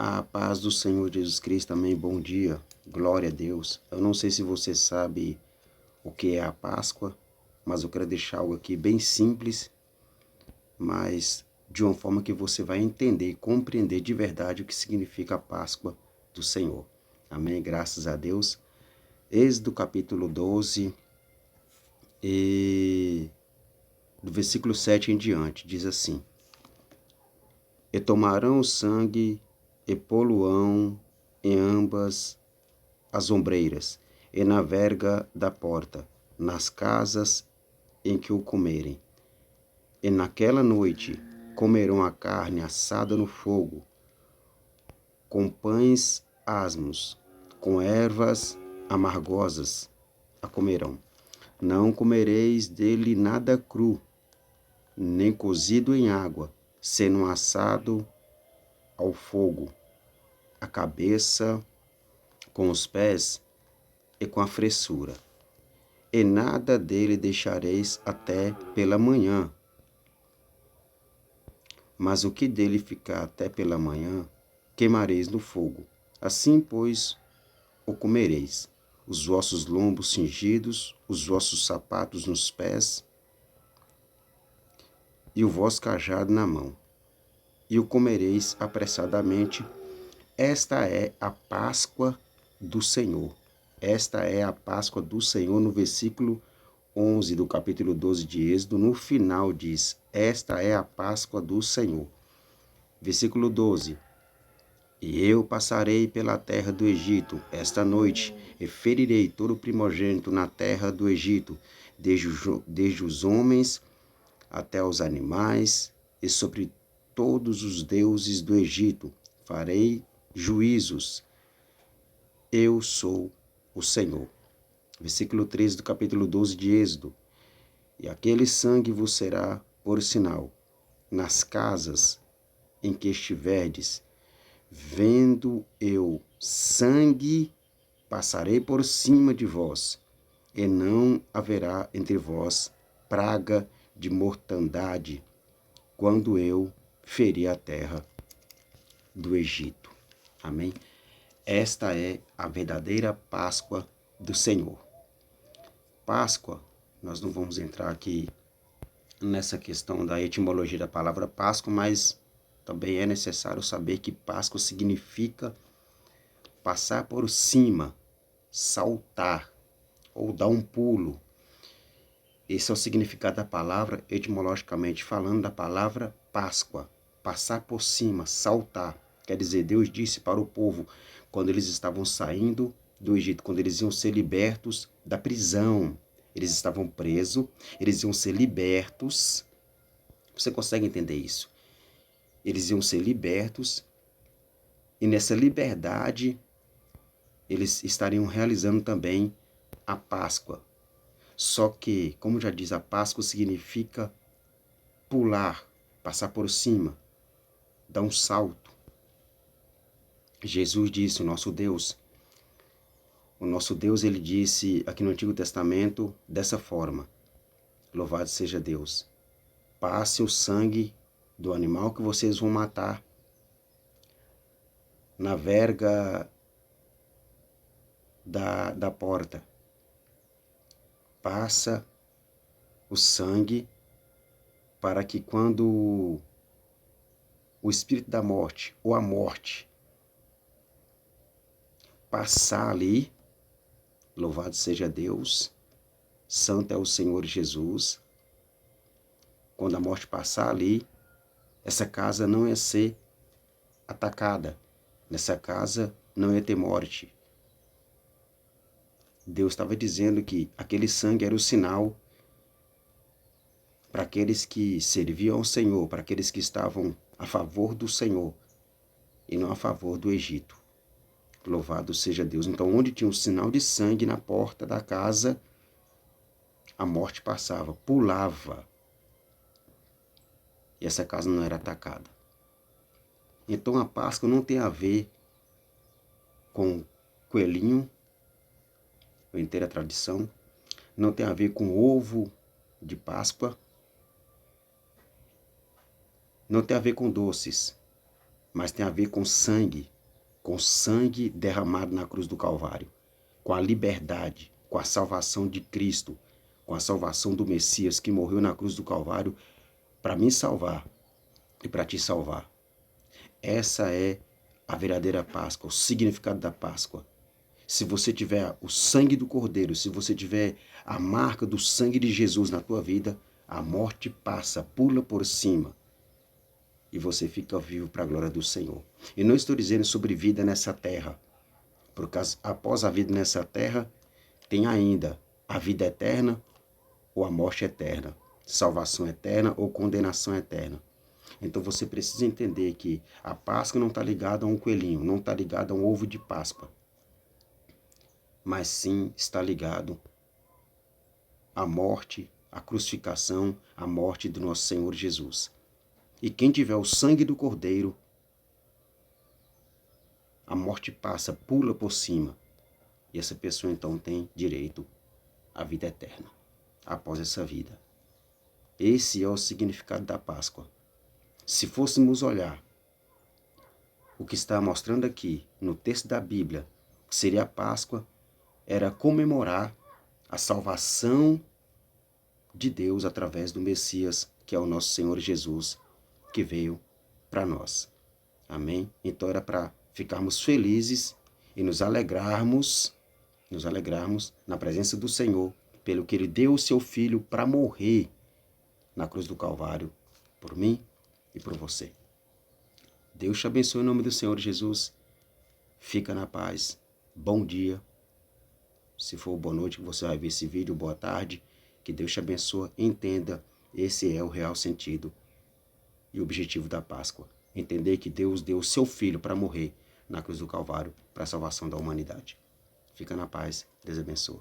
A paz do Senhor Jesus Cristo, amém, bom dia, glória a Deus. Eu não sei se você sabe o que é a Páscoa, mas eu quero deixar algo aqui bem simples, mas de uma forma que você vai entender e compreender de verdade o que significa a Páscoa do Senhor. Amém, graças a Deus. Êxodo capítulo 12 e do versículo 7 em diante, diz assim: E tomarão o sangue e poluão em ambas as ombreiras, e na verga da porta, nas casas em que o comerem. E naquela noite comerão a carne assada no fogo, com pães asmos, com ervas amargosas a comerão. Não comereis dele nada cru, nem cozido em água, sendo assado ao fogo, a cabeça com os pés e com a fressura. E nada dele deixareis até pela manhã. Mas o que dele ficar até pela manhã, queimareis no fogo. Assim, pois, o comereis, os vossos lombos cingidos, os vossos sapatos nos pés, e o vosso cajado na mão. E o comereis apressadamente. Esta é a Páscoa do Senhor. Esta é a Páscoa do Senhor, no versículo 11 do capítulo 12 de Êxodo, no final diz: esta é a Páscoa do Senhor. Versículo 12: E eu passarei pela terra do Egito esta noite, e ferirei todo o primogênito na terra do Egito, desde os homens até os animais, e sobre todos os deuses do Egito farei juízos. Eu sou o Senhor. Versículo 13 do capítulo 12 de Êxodo: E aquele sangue vos será por sinal nas casas em que estiverdes. Vendo eu sangue, passarei por cima de vós, e não haverá entre vós praga de mortandade, quando eu ferir a terra do Egito. Amém? Esta é a verdadeira Páscoa do Senhor. Páscoa, nós não vamos entrar aqui nessa questão da etimologia da palavra Páscoa, mas também é necessário saber que Páscoa significa passar por cima, saltar ou dar um pulo. Esse é o significado da palavra, etimologicamente falando, da palavra Páscoa. Passar por cima, saltar. Quer dizer, Deus disse para o povo, quando eles estavam saindo do Egito, quando eles iam ser libertos da prisão, eles estavam presos, eles iam ser libertos. Você consegue entender isso? Eles iam ser libertos, e nessa liberdade eles estariam realizando também a Páscoa. Só que, como já diz, a Páscoa significa pular, passar por cima, dar um salto. Jesus disse, o nosso Deus, ele disse aqui no Antigo Testamento dessa forma: louvado seja Deus, passe o sangue do animal que vocês vão matar na verga da porta. Passa o sangue para que quando o espírito da morte ou a morte passar ali, louvado seja Deus, santo é o Senhor Jesus, quando a morte passar ali, essa casa não ia ser atacada, nessa casa não ia ter morte. Deus estava dizendo que aquele sangue era o sinal para aqueles que serviam ao Senhor, para aqueles que estavam a favor do Senhor e não a favor do Egito. Louvado seja Deus. Então, onde tinha um sinal de sangue na porta da casa, a morte passava, pulava. E essa casa não era atacada. Então, a Páscoa não tem a ver com coelhinho, a inteira tradição, não tem a ver com ovo de Páscoa, não tem a ver com doces, mas tem a ver com sangue derramado na cruz do Calvário, com a liberdade, com a salvação de Cristo, com a salvação do Messias que morreu na cruz do Calvário para me salvar e para te salvar. Essa é a verdadeira Páscoa, o significado da Páscoa. Se você tiver o sangue do Cordeiro, se você tiver a marca do sangue de Jesus na tua vida, a morte passa, pula por cima e você fica vivo para a glória do Senhor. E não estou dizendo sobre vida nessa terra, porque após a vida nessa terra, tem ainda a vida eterna ou a morte eterna, salvação eterna ou condenação eterna. Então você precisa entender que a Páscoa não está ligada a um coelhinho, não está ligada a um ovo de Páscoa, mas sim está ligado à morte, à crucificação, à morte do nosso Senhor Jesus. E quem tiver o sangue do Cordeiro, a morte passa, pula por cima. E essa pessoa então tem direito à vida eterna, após essa vida. Esse é o significado da Páscoa. Se fôssemos olhar o que está mostrando aqui no texto da Bíblia, que seria a Páscoa, era comemorar a salvação de Deus através do Messias, que é o nosso Senhor Jesus, que veio para nós. Amém? Então era para ficarmos felizes e nos alegrarmos na presença do Senhor, pelo que Ele deu o seu Filho para morrer na cruz do Calvário, por mim e por você. Deus te abençoe em nome do Senhor Jesus. Fica na paz. Bom dia. Se for boa noite que você vai ver esse vídeo, boa tarde. Que Deus te abençoe. Entenda, esse é o real sentido e o objetivo da Páscoa. Entender que Deus deu o seu Filho para morrer na cruz do Calvário para a salvação da humanidade. Fica na paz. Deus abençoe.